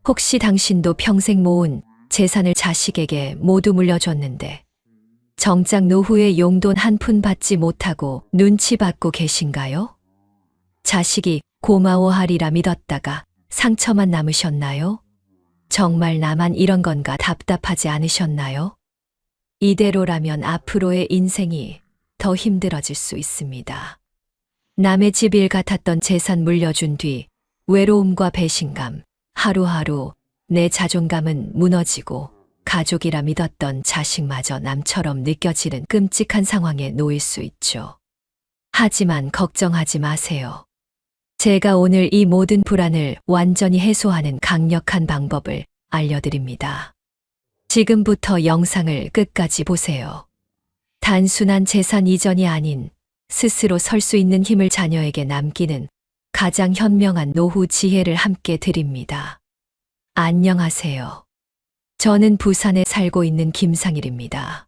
혹시 당신도 평생 모은 재산을 자식에게 모두 물려줬는데 정작 노후에 용돈 한 푼 받지 못하고 눈치 받고 계신가요? 자식이 고마워하리라 믿었다가 상처만 남으셨나요? 정말 나만 이런 건가 답답하지 않으셨나요? 이대로라면 앞으로의 인생이 더 힘들어질 수 있습니다. 남의 집 일 같았던 재산 물려준 뒤 외로움과 배신감, 하루하루 내 자존감은 무너지고 가족이라 믿었던 자식마저 남처럼 느껴지는 끔찍한 상황에 놓일 수 있죠. 하지만 걱정하지 마세요. 제가 오늘 이 모든 불안을 완전히 해소하는 강력한 방법을 알려드립니다. 지금부터 영상을 끝까지 보세요. 단순한 재산 이전이 아닌 스스로 설 수 있는 힘을 자녀에게 남기는 가장 현명한 노후 지혜를 함께 드립니다. 안녕하세요. 저는 부산에 살고 있는 김상일입니다.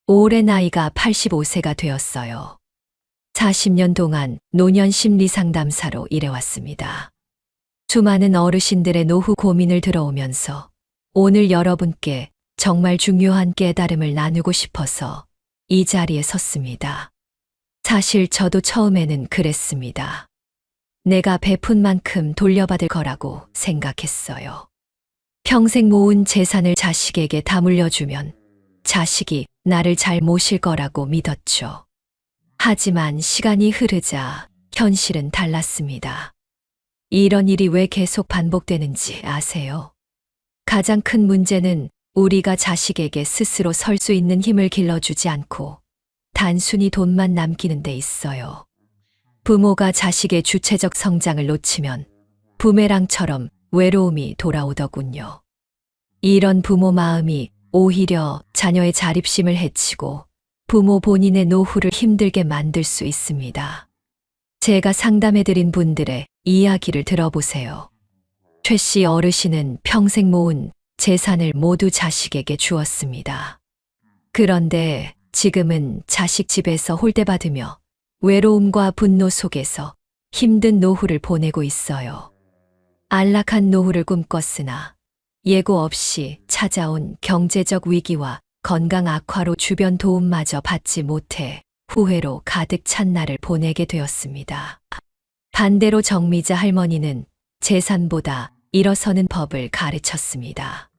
올해 나이가 85세가 되었어요. 40년 동안 노년 심리 상담사로 일해왔습니다. 수많은 어르신들의 노후 고민을 들어오면서 오늘 여러분께 정말 중요한 깨달음을 나누고 싶어서 이 자리에 섰습니다. 사실 저도 처음에는 그랬습니다. 내가 베푼 만큼 돌려받을 거라고 생각했어요. 평생 모은 재산을 자식에게 다 물려주면 자식이 나를 잘 모실 거라고 믿었죠. 하지만 시간이 흐르자 현실은 달랐습니다. 이런 일이 왜 계속 반복되는지 아세요? 가장 큰 문제는 우리가 자식에게 스스로 설 수 있는 힘을 길러주지 않고 단순히 돈만 남기는 데 있어요. 부모가 자식의 주체적 성장을 놓치면 부메랑처럼 외로움이 돌아오더군요. 이런 부모 마음이 오히려 자녀의 자립심을 해치고 부모 본인의 노후를 힘들게 만들 수 있습니다. 제가 상담해드린 분들의 이야기를 들어보세요. 최 씨 어르신은 평생 모은 재산을 모두 자식에게 주었습니다. 그런데 지금은 자식 집에서 홀대받으며 외로움과 분노 속에서 힘든 노후를 보내고 있어요. 안락한 노후를 꿈꿨으나 예고 없이 찾아온 경제적 위기와 건강 악화로 주변 도움마저 받지 못해 후회로 가득 찬 날을 보내게 되었습니다. 반대로 정미자 할머니는 재산보다 일어서는 법을 가르쳤습니다.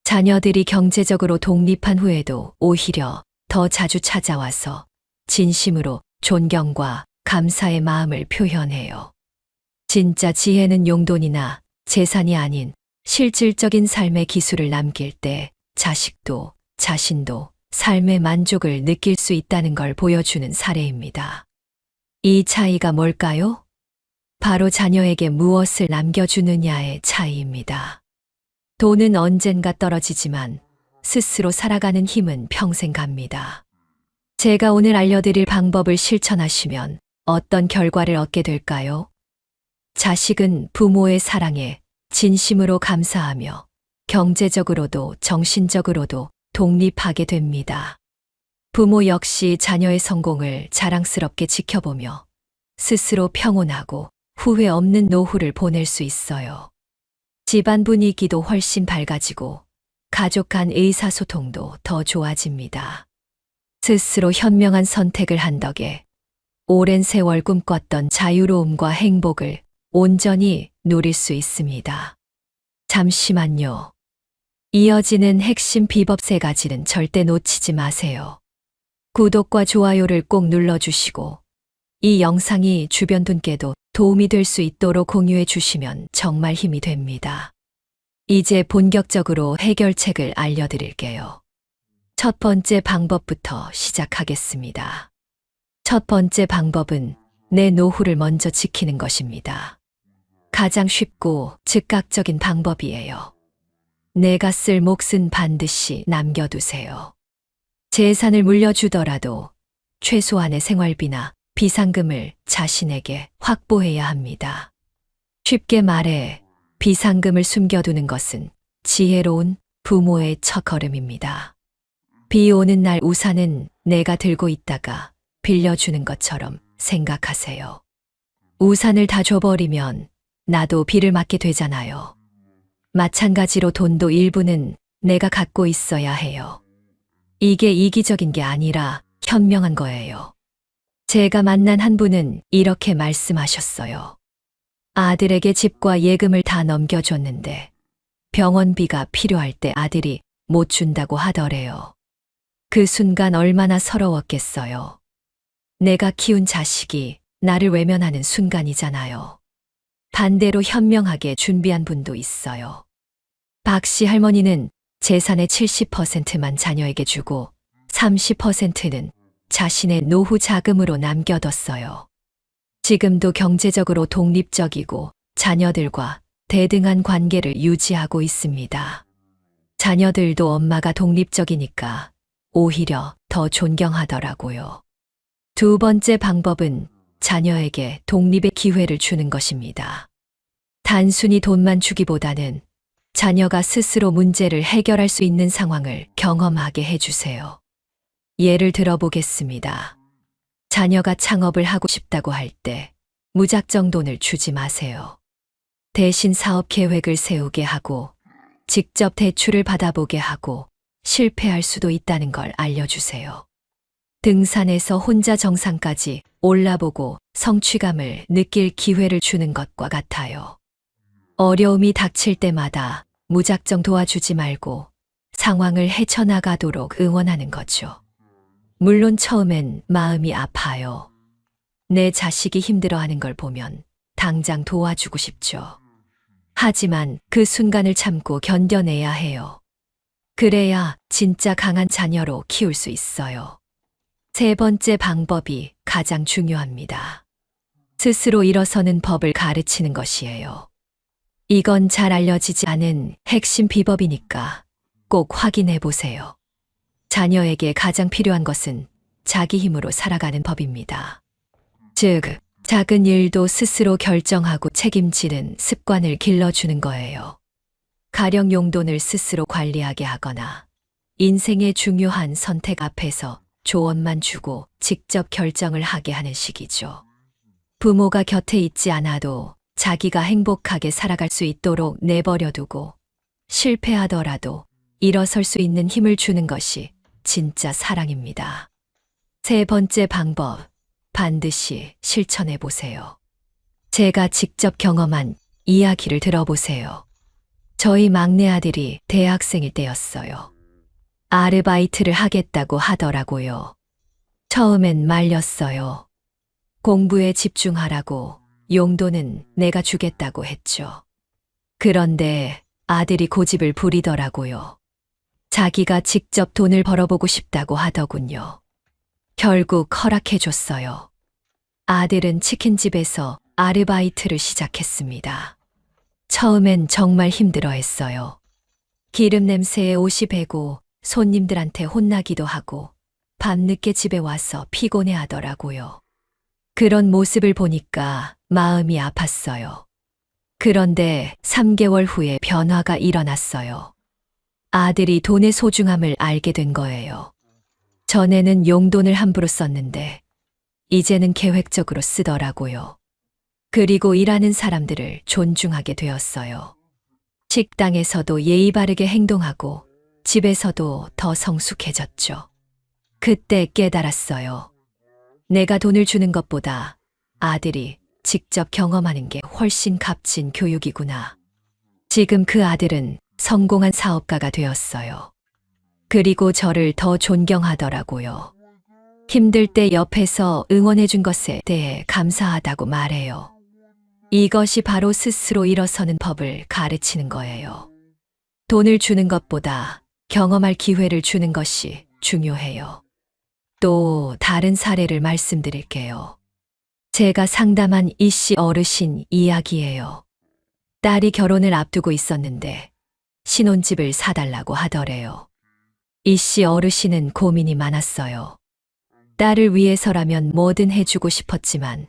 자녀들이 경제적으로 독립한 후에도 오히려 더 자주 찾아와서 진심으로 존경과 감사의 마음을 표현해요. 진짜 지혜는 용돈이나 재산이 아닌 실질적인 삶의 기술을 남길 때 자식도 자신도 삶의 만족을 느낄 수 있다는 걸 보여주는 사례입니다. 이 차이가 뭘까요? 바로 자녀에게 무엇을 남겨주느냐의 차이입니다. 돈은 언젠가 떨어지지만 스스로 살아가는 힘은 평생 갑니다. 제가 오늘 알려드릴 방법을 실천하시면 어떤 결과를 얻게 될까요? 자식은 부모의 사랑에 진심으로 감사하며 경제적으로도 정신적으로도 독립하게 됩니다. 부모 역시 자녀의 성공을 자랑스럽게 지켜보며 스스로 평온하고 후회 없는 노후를 보낼 수 있어요. 집안 분위기도 훨씬 밝아지고 가족 간 의사소통도 더 좋아집니다. 스스로 현명한 선택을 한 덕에 오랜 세월 꿈꿨던 자유로움과 행복을 온전히 누릴 수 있습니다. 잠시만요. 이어지는 핵심 비법 3가지는 절대 놓치지 마세요. 구독과 좋아요를 꼭 눌러주시고 이 영상이 주변 분께도 도움이 될 수 있도록 공유해 주시면 정말 힘이 됩니다. 이제 본격적으로 해결책을 알려드릴게요. 첫 번째 방법부터 시작하겠습니다. 첫 번째 방법은 내 노후를 먼저 지키는 것입니다. 가장 쉽고 즉각적인 방법이에요. 내가 쓸 몫은 반드시 남겨두세요. 재산을 물려주더라도 최소한의 생활비나 비상금을 자신에게 확보해야 합니다. 쉽게 말해 비상금을 숨겨두는 것은 지혜로운 부모의 첫걸음입니다. 비 오는 날 우산은 내가 들고 있다가 빌려주는 것처럼 생각하세요. 우산을 다 줘버리면 나도 비를 맞게 되잖아요. 마찬가지로 돈도 일부는 내가 갖고 있어야 해요. 이게 이기적인 게 아니라 현명한 거예요. 제가 만난 한 분은 이렇게 말씀하셨어요. 아들에게 집과 예금을 다 넘겨줬는데 병원비가 필요할 때 아들이 못 준다고 하더래요. 그 순간 얼마나 서러웠겠어요. 내가 키운 자식이 나를 외면하는 순간이잖아요. 반대로 현명하게 준비한 분도 있어요. 박 씨 할머니는 재산의 70%만 자녀에게 주고 30%는 자신의 노후 자금으로 남겨뒀어요. 지금도 경제적으로 독립적이고 자녀들과 대등한 관계를 유지하고 있습니다. 자녀들도 엄마가 독립적이니까 오히려 더 존경하더라고요. 두 번째 방법은 자녀에게 독립의 기회를 주는 것입니다. 단순히 돈만 주기보다는 자녀가 스스로 문제를 해결할 수 있는 상황을 경험하게 해주세요. 예를 들어 보겠습니다. 자녀가 창업을 하고 싶다고 할 때 무작정 돈을 주지 마세요. 대신 사업 계획을 세우게 하고 직접 대출을 받아보게 하고 실패할 수도 있다는 걸 알려주세요. 등산에서 혼자 정상까지 올라보고 성취감을 느낄 기회를 주는 것과 같아요. 어려움이 닥칠 때마다 무작정 도와주지 말고 상황을 헤쳐나가도록 응원하는 거죠. 물론 처음엔 마음이 아파요. 내 자식이 힘들어하는 걸 보면 당장 도와주고 싶죠. 하지만 그 순간을 참고 견뎌내야 해요. 그래야 진짜 강한 자녀로 키울 수 있어요. 세 번째 방법이 가장 중요합니다. 스스로 일어서는 법을 가르치는 것이에요. 이건 잘 알려지지 않은 핵심 비법이니까 꼭 확인해 보세요. 자녀에게 가장 필요한 것은 자기 힘으로 살아가는 법입니다. 즉, 작은 일도 스스로 결정하고 책임지는 습관을 길러주는 거예요. 가령 용돈을 스스로 관리하게 하거나 인생의 중요한 선택 앞에서 조언만 주고 직접 결정을 하게 하는 식이죠. 부모가 곁에 있지 않아도 자기가 행복하게 살아갈 수 있도록 내버려두고 실패하더라도 일어설 수 있는 힘을 주는 것이 진짜 사랑입니다. 세 번째 방법, 반드시 실천해 보세요. 제가 직접 경험한 이야기를 들어보세요. 저희 막내 아들이 대학생일 때였어요. 아르바이트를 하겠다고 하더라고요. 처음엔 말렸어요. 공부에 집중하라고 용돈은 내가 주겠다고 했죠. 그런데 아들이 고집을 부리더라고요. 자기가 직접 돈을 벌어보고 싶다고 하더군요. 결국 허락해줬어요. 아들은 치킨집에서 아르바이트를 시작했습니다. 처음엔 정말 힘들어했어요. 기름 냄새에 옷이 배고 손님들한테 혼나기도 하고 밤늦게 집에 와서 피곤해 하더라고요. 그런 모습을 보니까 마음이 아팠어요. 그런데 3개월 후에 변화가 일어났어요. 아들이 돈의 소중함을 알게 된 거예요. 전에는 용돈을 함부로 썼는데 이제는 계획적으로 쓰더라고요. 그리고 일하는 사람들을 존중하게 되었어요. 식당에서도 예의 바르게 행동하고 집에서도 더 성숙해졌죠. 그때 깨달았어요. 내가 돈을 주는 것보다 아들이 직접 경험하는 게 훨씬 값진 교육이구나. 지금 그 아들은 성공한 사업가가 되었어요. 그리고 저를 더 존경하더라고요. 힘들 때 옆에서 응원해준 것에 대해 감사하다고 말해요. 이것이 바로 스스로 일어서는 법을 가르치는 거예요. 돈을 주는 것보다 경험할 기회를 주는 것이 중요해요. 또 다른 사례를 말씀드릴게요. 제가 상담한 이씨 어르신 이야기예요. 딸이 결혼을 앞두고 있었는데 신혼집을 사달라고 하더래요. 이씨 어르신은 고민이 많았어요. 딸을 위해서라면 뭐든 해주고 싶었지만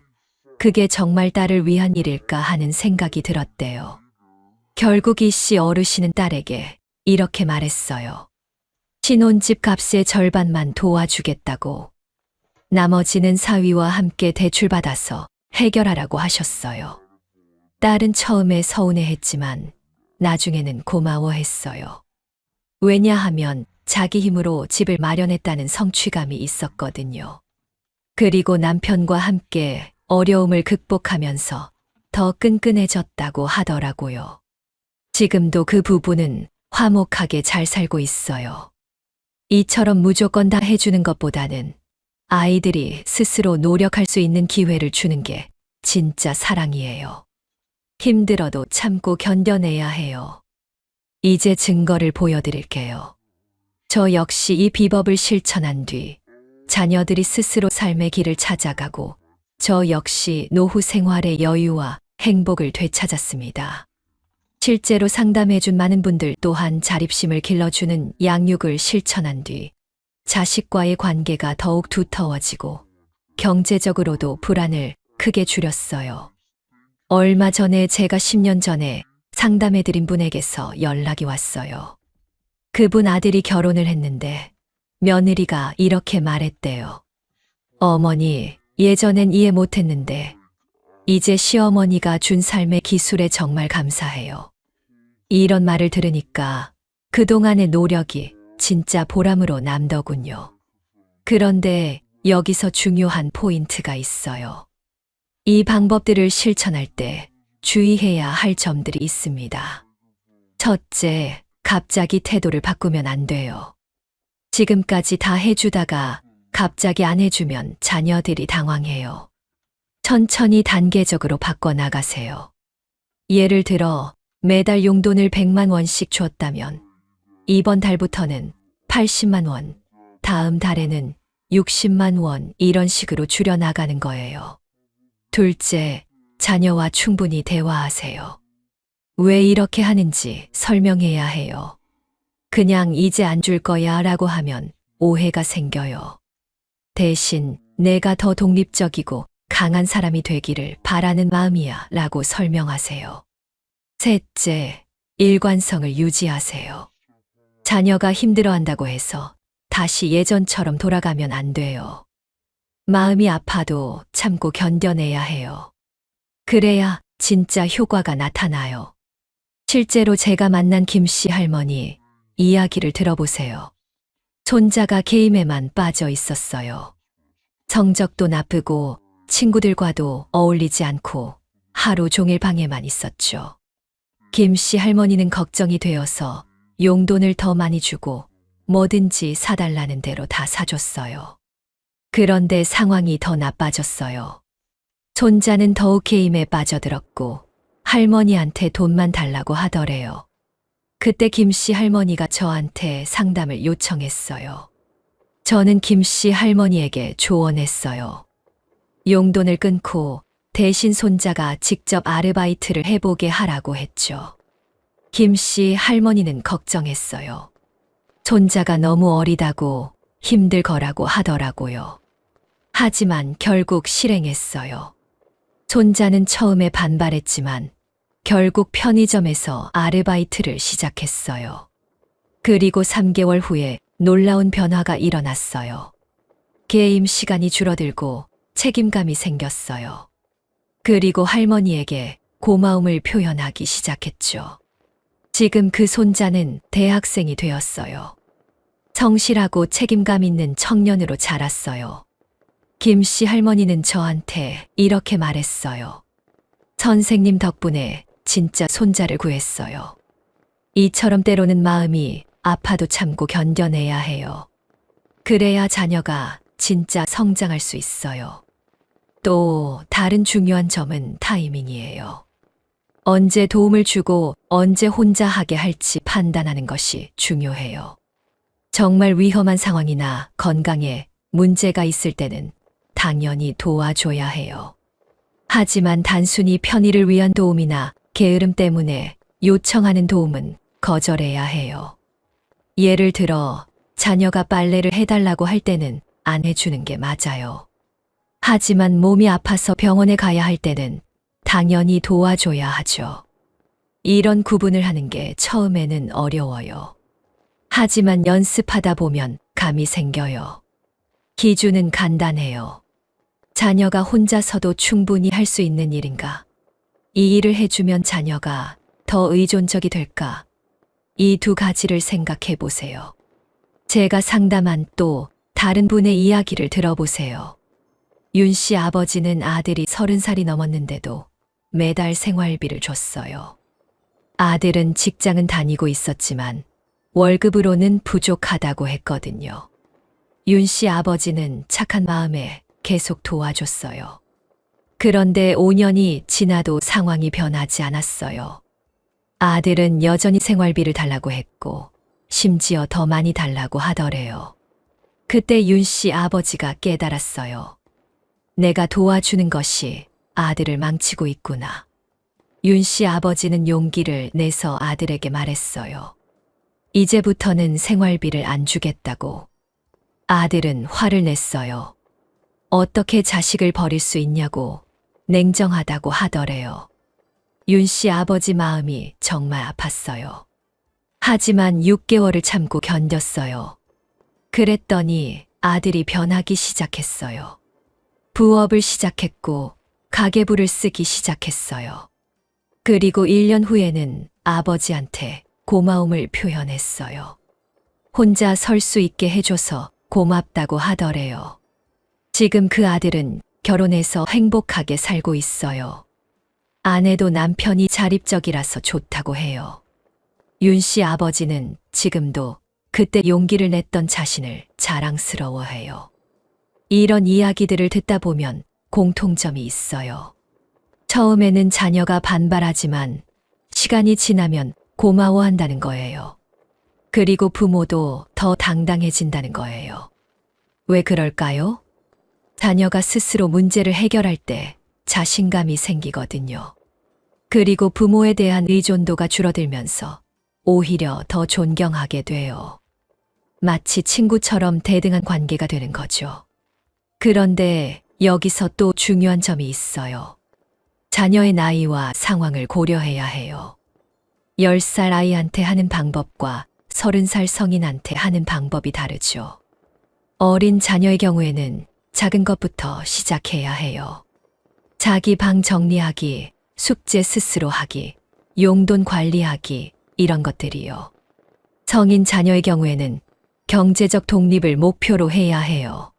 그게 정말 딸을 위한 일일까 하는 생각이 들었대요. 결국 이씨 어르신은 딸에게 이렇게 말했어요. 신혼집 값의 절반만 도와주겠다고. 나머지는 사위와 함께 대출받아서 해결하라고 하셨어요. 딸은 처음에 서운해했지만 나중에는 고마워했어요. 왜냐하면 자기 힘으로 집을 마련했다는 성취감이 있었거든요. 그리고 남편과 함께 어려움을 극복하면서 더 끈끈해졌다고 하더라고요. 지금도 그 부부는 화목하게 잘 살고 있어요. 이처럼 무조건 다 해주는 것보다는 아이들이 스스로 노력할 수 있는 기회를 주는 게 진짜 사랑이에요. 힘들어도 참고 견뎌내야 해요. 이제 증거를 보여드릴게요. 저 역시 이 비법을 실천한 뒤 자녀들이 스스로 삶의 길을 찾아가고 저 역시 노후 생활의 여유와 행복을 되찾았습니다. 실제로 상담해준 많은 분들 또한 자립심을 길러주는 양육을 실천한 뒤 자식과의 관계가 더욱 두터워지고 경제적으로도 불안을 크게 줄였어요. 얼마 전에 제가 10년 전에 상담해드린 분에게서 연락이 왔어요. 그분 아들이 결혼을 했는데 며느리가 이렇게 말했대요. 어머니, 예전엔 이해 못했는데 이제 시어머니가 준 삶의 기술에 정말 감사해요. 이런 말을 들으니까 그동안의 노력이 진짜 보람으로 남더군요. 그런데 여기서 중요한 포인트가 있어요. 이 방법들을 실천할 때 주의해야 할 점들이 있습니다. 첫째, 갑자기 태도를 바꾸면 안 돼요. 지금까지 다 해주다가 갑자기 안 해주면 자녀들이 당황해요. 천천히 단계적으로 바꿔나가세요. 예를 들어 매달 용돈을 100만 원씩 줬다면 이번 달부터는 80만 원, 다음 달에는 60만 원 이런 식으로 줄여나가는 거예요. 둘째, 자녀와 충분히 대화하세요. 왜 이렇게 하는지 설명해야 해요. 그냥 이제 안 줄 거야 라고 하면 오해가 생겨요. 대신 내가 더 독립적이고 강한 사람이 되기를 바라는 마음이야 라고 설명하세요. 셋째, 일관성을 유지하세요. 자녀가 힘들어한다고 해서 다시 예전처럼 돌아가면 안 돼요. 마음이 아파도 참고 견뎌내야 해요. 그래야 진짜 효과가 나타나요. 실제로 제가 만난 김씨 할머니 이야기를 들어보세요. 손자가 게임에만 빠져 있었어요. 성적도 나쁘고 친구들과도 어울리지 않고 하루 종일 방에만 있었죠. 김씨 할머니는 걱정이 되어서 용돈을 더 많이 주고 뭐든지 사달라는 대로 다 사줬어요. 그런데 상황이 더 나빠졌어요. 손자는 더욱 게임에 빠져들었고 할머니한테 돈만 달라고 하더래요. 그때 김씨 할머니가 저한테 상담을 요청했어요. 저는 김씨 할머니에게 조언했어요. 용돈을 끊고 대신 손자가 직접 아르바이트를 해보게 하라고 했죠. 김씨 할머니는 걱정했어요. 손자가 너무 어리다고 힘들 거라고 하더라고요. 하지만 결국 실행했어요. 손자는 처음에 반발했지만 결국 편의점에서 아르바이트를 시작했어요. 그리고 3개월 후에 놀라운 변화가 일어났어요. 게임 시간이 줄어들고 책임감이 생겼어요. 그리고 할머니에게 고마움을 표현하기 시작했죠. 지금 그 손자는 대학생이 되었어요. 성실하고 책임감 있는 청년으로 자랐어요. 김씨 할머니는 저한테 이렇게 말했어요. 선생님 덕분에 진짜 손자를 구했어요. 이처럼 때로는 마음이 아파도 참고 견뎌내야 해요. 그래야 자녀가 진짜 성장할 수 있어요. 또 다른 중요한 점은 타이밍이에요. 언제 도움을 주고 언제 혼자 하게 할지 판단하는 것이 중요해요. 정말 위험한 상황이나 건강에 문제가 있을 때는 당연히 도와줘야 해요. 하지만 단순히 편의를 위한 도움이나 게으름 때문에 요청하는 도움은 거절해야 해요. 예를 들어 자녀가 빨래를 해달라고 할 때는 안 해주는 게 맞아요. 하지만 몸이 아파서 병원에 가야 할 때는 당연히 도와줘야 하죠. 이런 구분을 하는 게 처음에는 어려워요. 하지만 연습하다 보면 감이 생겨요. 기준은 간단해요. 자녀가 혼자서도 충분히 할 수 있는 일인가? 이 일을 해주면 자녀가 더 의존적이 될까? 이 두 가지를 생각해 보세요. 제가 상담한 또 다른 분의 이야기를 들어보세요. 윤 씨 아버지는 아들이 30살이 넘었는데도 매달 생활비를 줬어요. 아들은 직장은 다니고 있었지만 월급으로는 부족하다고 했거든요. 윤 씨 아버지는 착한 마음에 계속 도와줬어요. 그런데 5년이 지나도 상황이 변하지 않았어요. 아들은 여전히 생활비를 달라고 했고, 심지어 더 많이 달라고 하더래요. 그때 윤 씨 아버지가 깨달았어요. 내가 도와주는 것이 아들을 망치고 있구나. 윤 씨 아버지는 용기를 내서 아들에게 말했어요. 이제부터는 생활비를 안 주겠다고. 아들은 화를 냈어요. 어떻게 자식을 버릴 수 있냐고 냉정하다고 하더래요. 윤 씨 아버지 마음이 정말 아팠어요. 하지만 6개월을 참고 견뎠어요. 그랬더니 아들이 변하기 시작했어요. 부업을 시작했고 가계부를 쓰기 시작했어요. 그리고 1년 후에는 아버지한테 고마움을 표현했어요. 혼자 설 수 있게 해줘서 고맙다고 하더래요. 지금 그 아들은 결혼해서 행복하게 살고 있어요. 아내도 남편이 자립적이라서 좋다고 해요. 윤 씨 아버지는 지금도 그때 용기를 냈던 자신을 자랑스러워해요. 이런 이야기들을 듣다 보면 공통점이 있어요. 처음에는 자녀가 반발하지만 시간이 지나면 고마워한다는 거예요. 그리고 부모도 더 당당해진다는 거예요. 왜 그럴까요? 자녀가 스스로 문제를 해결할 때 자신감이 생기거든요. 그리고 부모에 대한 의존도가 줄어들면서 오히려 더 존경하게 돼요. 마치 친구처럼 대등한 관계가 되는 거죠. 그런데 여기서 또 중요한 점이 있어요. 자녀의 나이와 상황을 고려해야 해요. 10살 아이한테 하는 방법과 30살 성인한테 하는 방법이 다르죠. 어린 자녀의 경우에는 작은 것부터 시작해야 해요. 자기 방 정리하기, 숙제 스스로 하기, 용돈 관리하기, 이런 것들이요. 성인 자녀의 경우에는 경제적 독립을 목표로 해야 해요.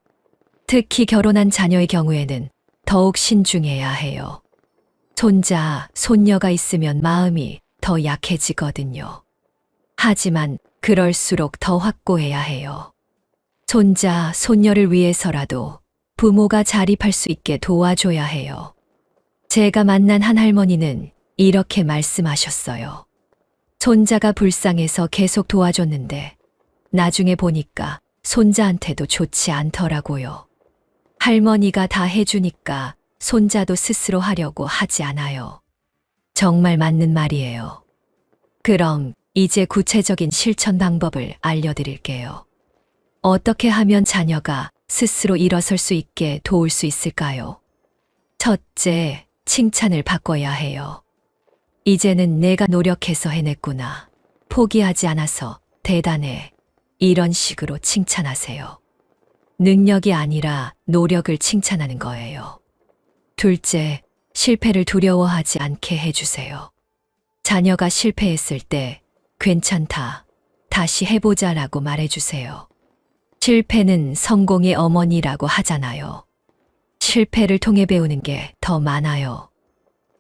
특히 결혼한 자녀의 경우에는 더욱 신중해야 해요. 손자, 손녀가 있으면 마음이 더 약해지거든요. 하지만 그럴수록 더 확고해야 해요. 손자, 손녀를 위해서라도 부모가 자립할 수 있게 도와줘야 해요. 제가 만난 한 할머니는 이렇게 말씀하셨어요. 손자가 불쌍해서 계속 도와줬는데 나중에 보니까 손자한테도 좋지 않더라고요. 할머니가 다 해주니까 손자도 스스로 하려고 하지 않아요. 정말 맞는 말이에요. 그럼 이제 구체적인 실천 방법을 알려드릴게요. 어떻게 하면 자녀가 스스로 일어설 수 있게 도울 수 있을까요? 첫째, 칭찬을 바꿔야 해요. 이제는 내가 노력해서 해냈구나. 포기하지 않아서 대단해. 이런 식으로 칭찬하세요. 능력이 아니라 노력을 칭찬하는 거예요. 둘째, 실패를 두려워하지 않게 해주세요. 자녀가 실패했을 때 괜찮다, 다시 해보자라고 말해주세요. 실패는 성공의 어머니라고 하잖아요. 실패를 통해 배우는 게 더 많아요.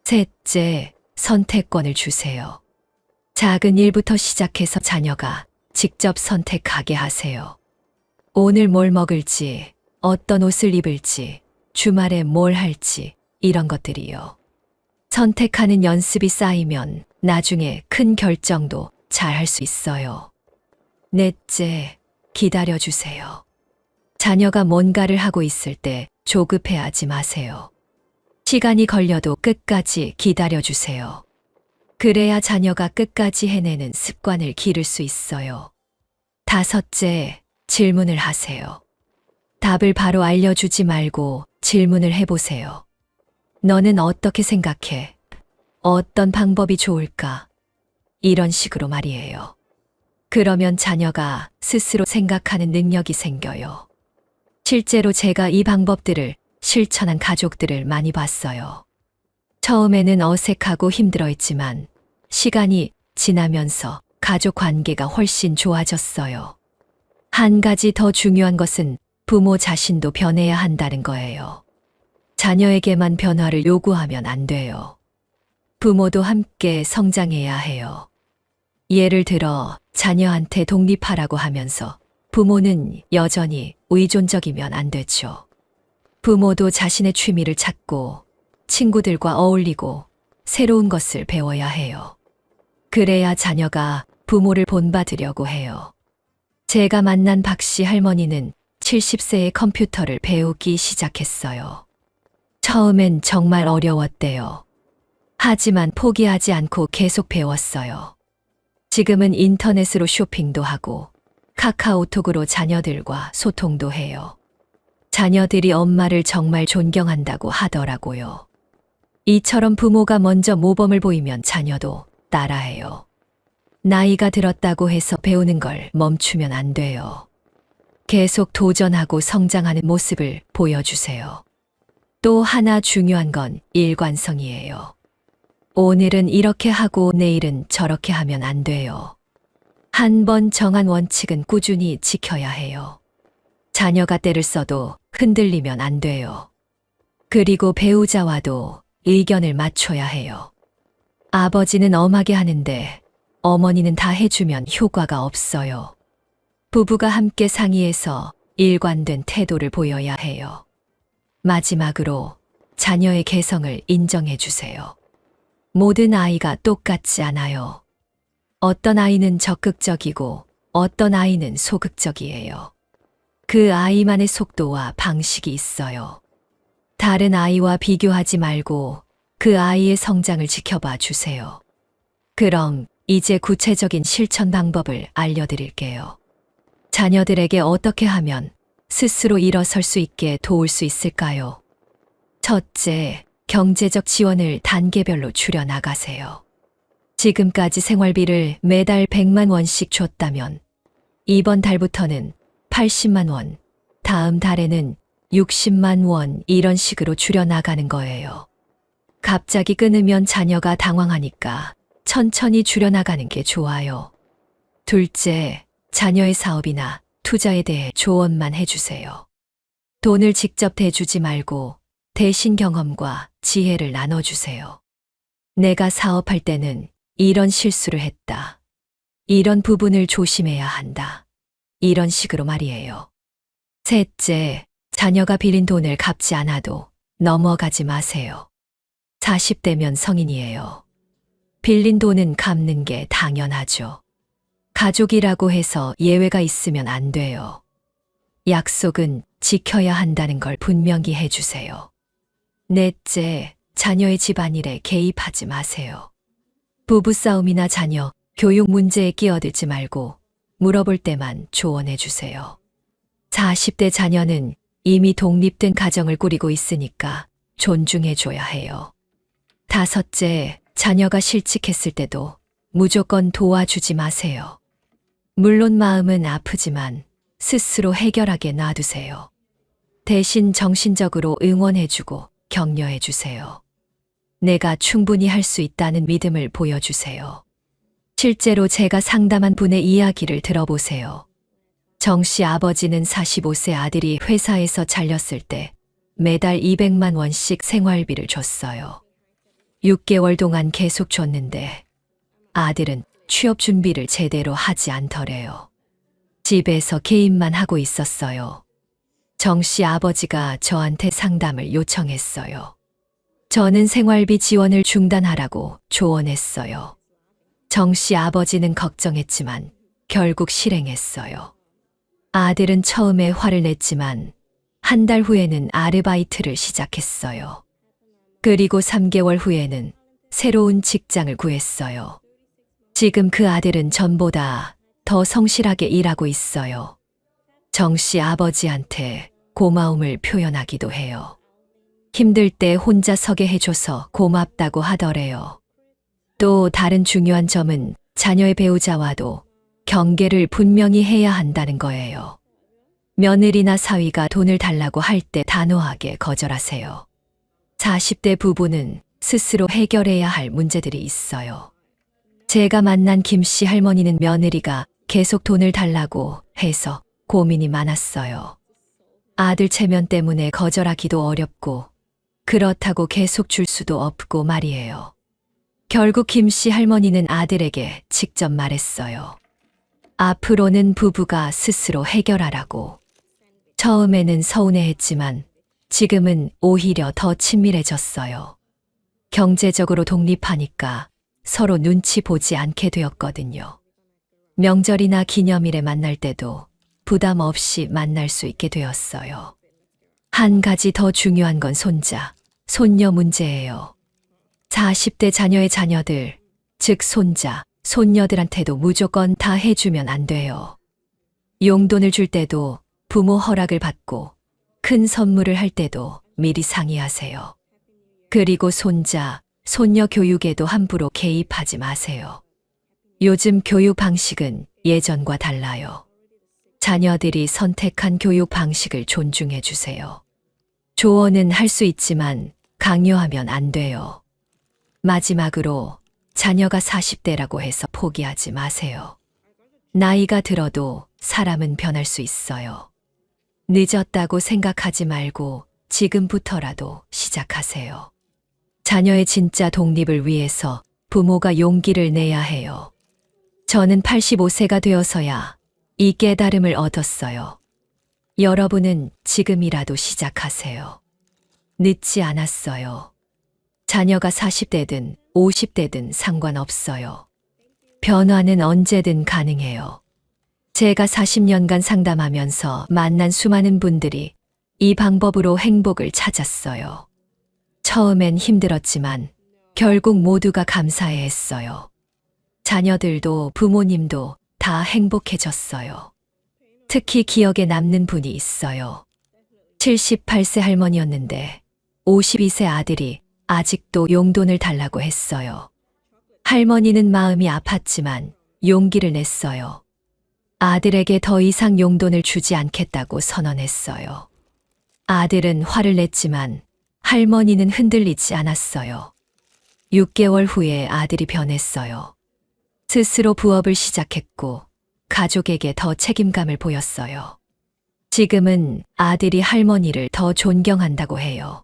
셋째, 선택권을 주세요. 작은 일부터 시작해서 자녀가 직접 선택하게 하세요. 오늘 뭘 먹을지, 어떤 옷을 입을지, 주말에 뭘 할지, 이런 것들이요. 선택하는 연습이 쌓이면 나중에 큰 결정도 잘 할 수 있어요. 넷째, 기다려주세요. 자녀가 뭔가를 하고 있을 때 조급해하지 마세요. 시간이 걸려도 끝까지 기다려주세요. 그래야 자녀가 끝까지 해내는 습관을 기를 수 있어요. 다섯째, 질문을 하세요. 답을 바로 알려주지 말고 질문을 해보세요. 너는 어떻게 생각해? 어떤 방법이 좋을까? 이런 식으로 말이에요. 그러면 자녀가 스스로 생각하는 능력이 생겨요. 실제로 제가 이 방법들을 실천한 가족들을 많이 봤어요. 처음에는 어색하고 힘들어했지만 시간이 지나면서 가족 관계가 훨씬 좋아졌어요. 한 가지 더 중요한 것은 부모 자신도 변해야 한다는 거예요. 자녀에게만 변화를 요구하면 안 돼요. 부모도 함께 성장해야 해요. 예를 들어 자녀한테 독립하라고 하면서 부모는 여전히 의존적이면 안 되죠. 부모도 자신의 취미를 찾고 친구들과 어울리고 새로운 것을 배워야 해요. 그래야 자녀가 부모를 본받으려고 해요. 제가 만난 박씨 할머니는 70세에 컴퓨터를 배우기 시작했어요. 처음엔 정말 어려웠대요. 하지만 포기하지 않고 계속 배웠어요. 지금은 인터넷으로 쇼핑도 하고 카카오톡으로 자녀들과 소통도 해요. 자녀들이 엄마를 정말 존경한다고 하더라고요. 이처럼 부모가 먼저 모범을 보이면 자녀도 따라해요. 나이가 들었다고 해서 배우는 걸 멈추면 안 돼요. 계속 도전하고 성장하는 모습을 보여주세요. 또 하나 중요한 건 일관성이에요. 오늘은 이렇게 하고 내일은 저렇게 하면 안 돼요. 한 번 정한 원칙은 꾸준히 지켜야 해요. 자녀가 때를 써도 흔들리면 안 돼요. 그리고 배우자와도 의견을 맞춰야 해요. 아버지는 엄하게 하는데 어머니는 다 해주면 효과가 없어요. 부부가 함께 상의해서 일관된 태도를 보여야 해요. 마지막으로 자녀의 개성을 인정해 주세요. 모든 아이가 똑같지 않아요. 어떤 아이는 적극적이고 어떤 아이는 소극적이에요. 그 아이만의 속도와 방식이 있어요. 다른 아이와 비교하지 말고 그 아이의 성장을 지켜봐 주세요. 그럼 이제 구체적인 실천 방법을 알려드릴게요. 자녀들에게 어떻게 하면 스스로 일어설 수 있게 도울 수 있을까요? 첫째, 경제적 지원을 단계별로 줄여 나가세요. 지금까지 생활비를 매달 100만 원씩 줬다면 이번 달부터는 80만 원, 다음 달에는 60만 원 이런 식으로 줄여 나가는 거예요. 갑자기 끊으면 자녀가 당황하니까 천천히 줄여 나가는 게 좋아요. 둘째, 자녀의 사업이나 투자에 대해 조언만 해주세요. 돈을 직접 대주지 말고 대신 경험과 지혜를 나눠주세요. 내가 사업할 때는 이런 실수를 했다. 이런 부분을 조심해야 한다. 이런 식으로 말이에요. 셋째, 자녀가 빌린 돈을 갚지 않아도 넘어가지 마세요. 40대면 성인이에요. 빌린 돈은 갚는 게 당연하죠. 가족이라고 해서 예외가 있으면 안 돼요. 약속은 지켜야 한다는 걸 분명히 해주세요. 넷째, 자녀의 집안일에 개입하지 마세요. 부부싸움이나 자녀, 교육 문제에 끼어들지 말고 물어볼 때만 조언해 주세요. 40대 자녀는 이미 독립된 가정을 꾸리고 있으니까 존중해 줘야 해요. 다섯째, 자녀가 실직했을 때도 무조건 도와주지 마세요. 물론 마음은 아프지만 스스로 해결하게 놔두세요. 대신 정신적으로 응원해주고 격려해주세요. 내가 충분히 할 수 있다는 믿음을 보여주세요. 실제로 제가 상담한 분의 이야기를 들어보세요. 정 씨 아버지는 45세 아들이 회사에서 잘렸을 때 매달 200만 원씩 생활비를 줬어요. 6개월 동안 계속 줬는데 아들은 취업 준비를 제대로 하지 않더래요. 집에서 개인만 하고 있었어요. 정 씨 아버지가 저한테 상담을 요청했어요. 저는 생활비 지원을 중단하라고 조언했어요. 정 씨 아버지는 걱정했지만 결국 실행했어요. 아들은 처음에 화를 냈지만 한 달 후에는 아르바이트를 시작했어요. 그리고 3개월 후에는 새로운 직장을 구했어요. 지금 그 아들은 전보다 더 성실하게 일하고 있어요. 정 씨 아버지한테 고마움을 표현하기도 해요. 힘들 때 혼자 서게 해줘서 고맙다고 하더래요. 또 다른 중요한 점은 자녀의 배우자와도 경계를 분명히 해야 한다는 거예요. 며느리나 사위가 돈을 달라고 할 때 단호하게 거절하세요. 40대 부부는 스스로 해결해야 할 문제들이 있어요. 제가 만난 김씨 할머니는 며느리가 계속 돈을 달라고 해서 고민이 많았어요. 아들 체면 때문에 거절하기도 어렵고 그렇다고 계속 줄 수도 없고 말이에요. 결국 김씨 할머니는 아들에게 직접 말했어요. 앞으로는 부부가 스스로 해결하라고. 처음에는 서운해했지만 지금은 오히려 더 친밀해졌어요. 경제적으로 독립하니까 서로 눈치 보지 않게 되었거든요. 명절이나 기념일에 만날 때도 부담 없이 만날 수 있게 되었어요. 한 가지 더 중요한 건 손자, 손녀 문제예요. 40대 자녀의 자녀들, 즉 손자, 손녀들한테도 무조건 다 해주면 안 돼요. 용돈을 줄 때도 부모 허락을 받고 큰 선물을 할 때도 미리 상의하세요. 그리고 손자, 손녀 교육에도 함부로 개입하지 마세요. 요즘 교육 방식은 예전과 달라요. 자녀들이 선택한 교육 방식을 존중해 주세요. 조언은 할 수 있지만 강요하면 안 돼요. 마지막으로 자녀가 40대라고 해서 포기하지 마세요. 나이가 들어도 사람은 변할 수 있어요. 늦었다고 생각하지 말고 지금부터라도 시작하세요. 자녀의 진짜 독립을 위해서 부모가 용기를 내야 해요. 저는 85세가 되어서야 이 깨달음을 얻었어요. 여러분은 지금이라도 시작하세요. 늦지 않았어요. 자녀가 40대든 50대든 상관없어요. 변화는 언제든 가능해요. 제가 40년간 상담하면서 만난 수많은 분들이 이 방법으로 행복을 찾았어요. 처음엔 힘들었지만 결국 모두가 감사해 했어요. 자녀들도 부모님도 다 행복해졌어요. 특히 기억에 남는 분이 있어요. 78세 할머니였는데 52세 아들이 아직도 용돈을 달라고 했어요. 할머니는 마음이 아팠지만 용기를 냈어요. 아들에게 더 이상 용돈을 주지 않겠다고 선언했어요. 아들은 화를 냈지만 할머니는 흔들리지 않았어요. 6개월 후에 아들이 변했어요. 스스로 부업을 시작했고 가족에게 더 책임감을 보였어요. 지금은 아들이 할머니를 더 존경한다고 해요.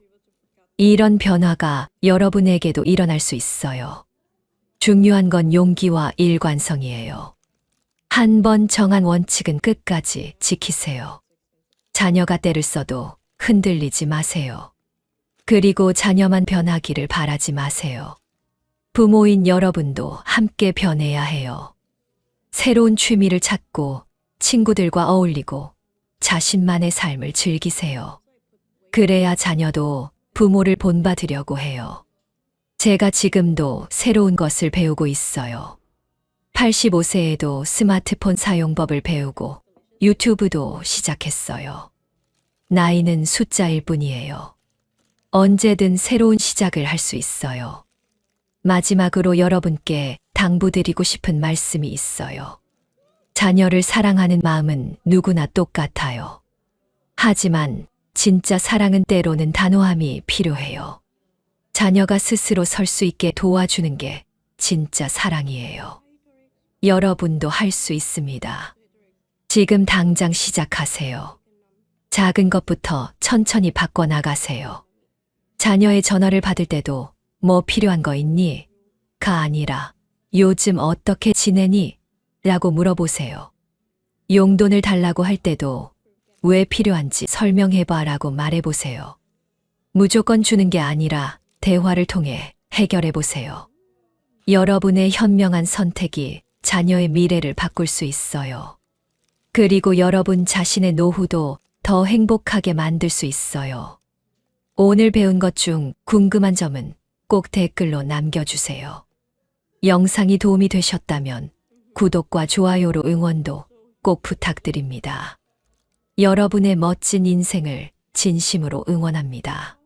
이런 변화가 여러분에게도 일어날 수 있어요. 중요한 건 용기와 일관성이에요. 한 번 정한 원칙은 끝까지 지키세요. 자녀가 때를 써도 흔들리지 마세요. 그리고 자녀만 변하기를 바라지 마세요. 부모인 여러분도 함께 변해야 해요. 새로운 취미를 찾고 친구들과 어울리고 자신만의 삶을 즐기세요. 그래야 자녀도 부모를 본받으려고 해요. 제가 지금도 새로운 것을 배우고 있어요. 85세에도 스마트폰 사용법을 배우고 유튜브도 시작했어요. 나이는 숫자일 뿐이에요. 언제든 새로운 시작을 할 수 있어요. 마지막으로 여러분께 당부드리고 싶은 말씀이 있어요. 자녀를 사랑하는 마음은 누구나 똑같아요. 하지만 진짜 사랑은 때로는 단호함이 필요해요. 자녀가 스스로 설 수 있게 도와주는 게 진짜 사랑이에요. 여러분도 할 수 있습니다. 지금 당장 시작하세요. 작은 것부터 천천히 바꿔나가세요. 자녀의 전화를 받을 때도 뭐 필요한 거 있니? 가 아니라 요즘 어떻게 지내니? 라고 물어보세요. 용돈을 달라고 할 때도 왜 필요한지 설명해봐 라고 말해보세요. 무조건 주는 게 아니라 대화를 통해 해결해보세요. 여러분의 현명한 선택이 자녀의 미래를 바꿀 수 있어요. 그리고 여러분 자신의 노후도 더 행복하게 만들 수 있어요. 오늘 배운 것 중 궁금한 점은 꼭 댓글로 남겨주세요. 영상이 도움이 되셨다면 구독과 좋아요로 응원도 꼭 부탁드립니다. 여러분의 멋진 인생을 진심으로 응원합니다.